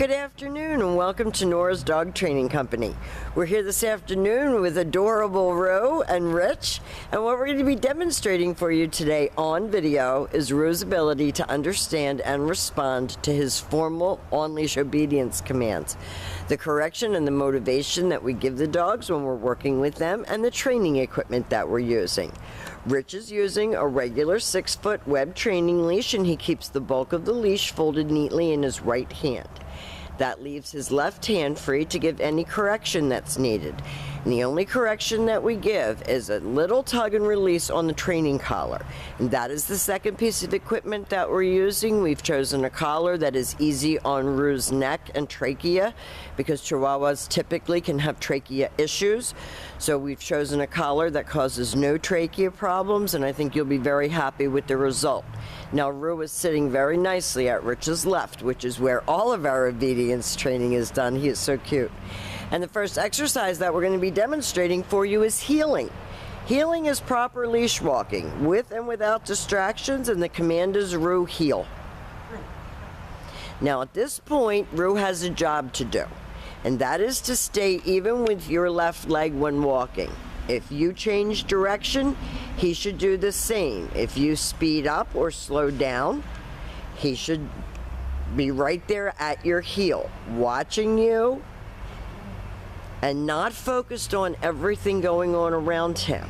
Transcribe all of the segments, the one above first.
Good afternoon and welcome to Nora's Dog Training Company. We're here this afternoon with adorable Ro and Rich, and what we're going to be demonstrating for you today on video is Ro's ability to understand and respond to his formal on-leash obedience commands, the correction and the motivation that we give the dogs when we're working with them, and the training equipment that we're using. Rich is using a regular 6-foot web training leash, and he keeps the bulk of the leash folded neatly in his right hand. That leaves his left hand free to give any correction that's needed. And the only correction that we give is a little tug and release on the training collar. And that is the second piece of equipment that we're using. We've chosen a collar that is easy on Ru's neck and trachea because Chihuahuas typically can have trachea issues. So we've chosen a collar that causes no trachea problems, and I think you'll be very happy with the result. Now Ru is sitting very nicely at Rich's left, which is where all of our obedience training is done. He is so cute. And the first exercise that we're going to be demonstrating for you is heeling. Heeling is proper leash walking with and without distractions, and the command is Ru, heel. Now at this point, Ru has a job to do, and that is to stay even with your left leg when walking. If you change direction, he should do the same. If you speed up or slow down, he should be right there at your heel, watching you and not focused on everything going on around him.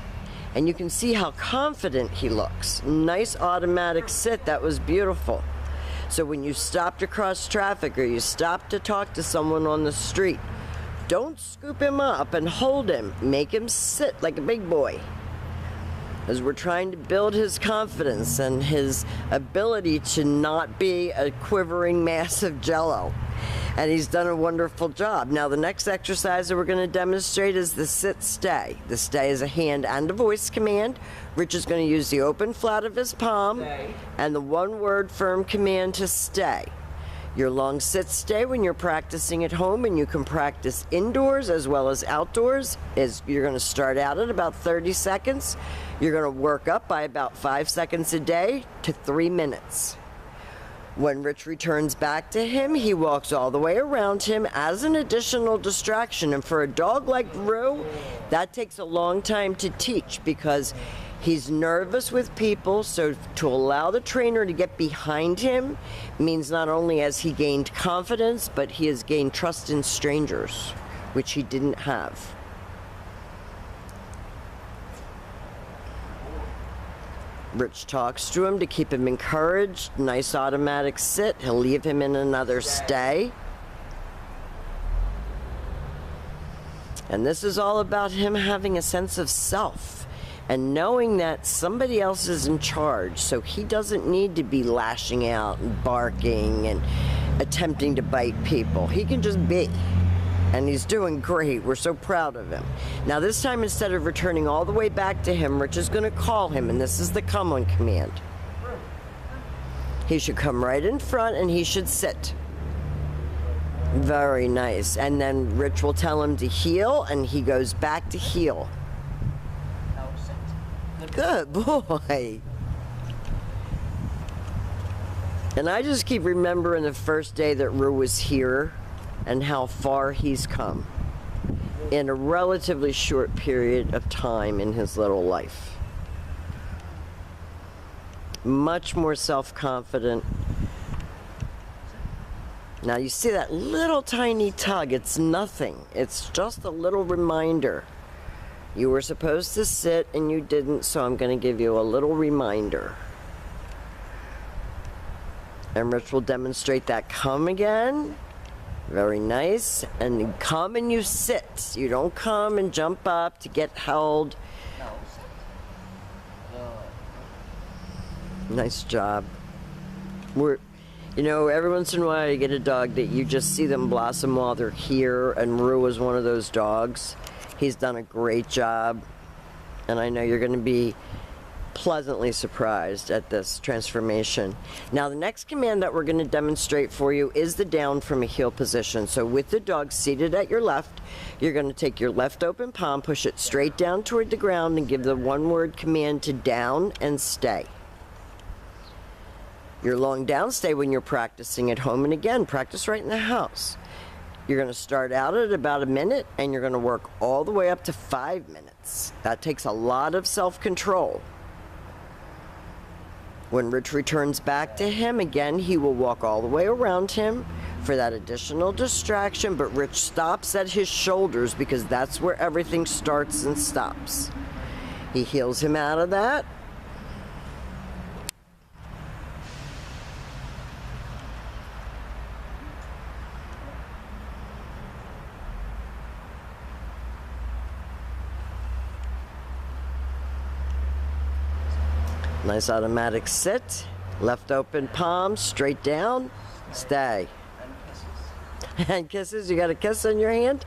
And you can see how confident he looks. Nice automatic sit, that was beautiful. So when you stop to cross traffic or you stop to talk to someone on the street, don't scoop him up and hold him. Make him sit like a big boy. As we're trying to build his confidence and his ability to not be a quivering mass of jello. And he's done a wonderful job. Now the next exercise that we're going to demonstrate is the sit-stay. The stay is a hand and a voice command. Rich is going to use the open flat of his palm stay, and the one-word firm command to stay. Your long sit-stay when you're practicing at home, and you can practice indoors as well as outdoors, is you're going to start out at about 30 seconds. You're going to work up by about 5 seconds a day to 3 minutes. When Rich returns back to him, he walks all the way around him as an additional distraction. And for a dog like Ru, that takes a long time to teach because he's nervous with people. So to allow the trainer to get behind him means not only has he gained confidence, but he has gained trust in strangers, which he didn't have. Rich talks to him to keep him encouraged. Nice automatic sit. He'll leave him in another stay. And this is all about him having a sense of self and knowing that somebody else is in charge, so he doesn't need to be lashing out and barking and attempting to bite people. He can just be. And he's doing great. We're so proud of him. Now this time, instead of returning all the way back to him, Rich is going to call him, and this is the come on command. He should come right in front and he should sit. Very nice. And then Rich will tell him to heel, and he goes back to heel. Good boy. And I just keep remembering the first day that Ru was here and how far he's come in a relatively short period of time in his little life. Much more self-confident. Now you see that little tiny tug, it's nothing. It's just a little reminder. You were supposed to sit and you didn't, so I'm going to give you a little reminder. And Rich will demonstrate that come again. Very nice. And you come and you sit. You don't come and jump up to get held. Nice job. You know, every once in a while you get a dog that you just see them blossom while they're here, and Ru is one of those dogs. He's done a great job, and I know you're going to be pleasantly surprised at this transformation. Now the next command that we're going to demonstrate for you is the down from a heel position. So with the dog seated at your left, you're going to take your left open palm, push it straight down toward the ground, and give the one-word command to down and stay. Your long downstay when you're practicing at home, and again, practice right in the house. You're going to start out at about a minute, and you're going to work all the way up to 5 minutes. That takes a lot of self-control. When Rich returns back to him, again, he will walk all the way around him for that additional distraction, but Rich stops at his shoulders because that's where everything starts and stops. He heels him out of that. Nice automatic sit. Left open palm, straight down. Stay. And kisses. And kisses. You got a kiss on your hand?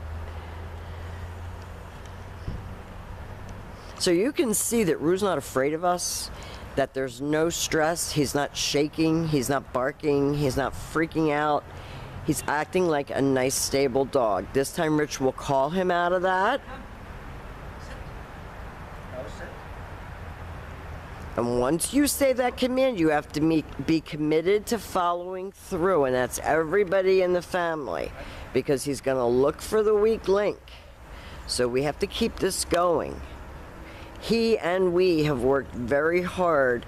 So you can see that Rue's not afraid of us, that there's no stress. He's not shaking. He's not barking. He's not freaking out. He's acting like a nice, stable dog. This time Rich will call him out of that. And once you say that command, you have to be committed to following through, and that's everybody in the family, because he's going to look for the weak link. So we have to keep this going. He and we have worked very hard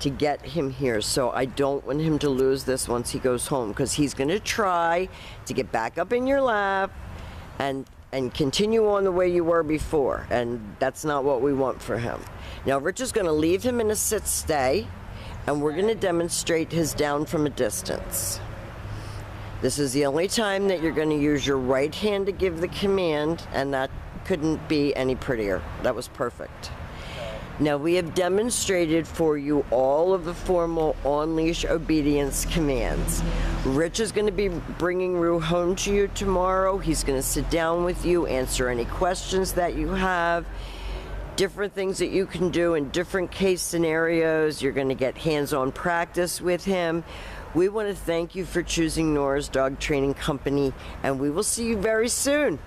to get him here, so I don't want him to lose this once he goes home, because he's going to try to get back up in your lap and continue on the way you were before, and that's not what we want for him. Now, Rich is going to leave him in a sit-stay, and we're going to demonstrate his down from a distance. This is the only time that you're going to use your right hand to give the command, and that couldn't be any prettier. That was perfect. Now, we have demonstrated for you all of the formal on-leash obedience commands. Rich is going to be bringing Rue home to you tomorrow. He's going to sit down with you, answer any questions that you have, different things that you can do in different case scenarios. You're going to get hands-on practice with him. We want to thank you for choosing Nora's Dog Training Company, and we will see you very soon.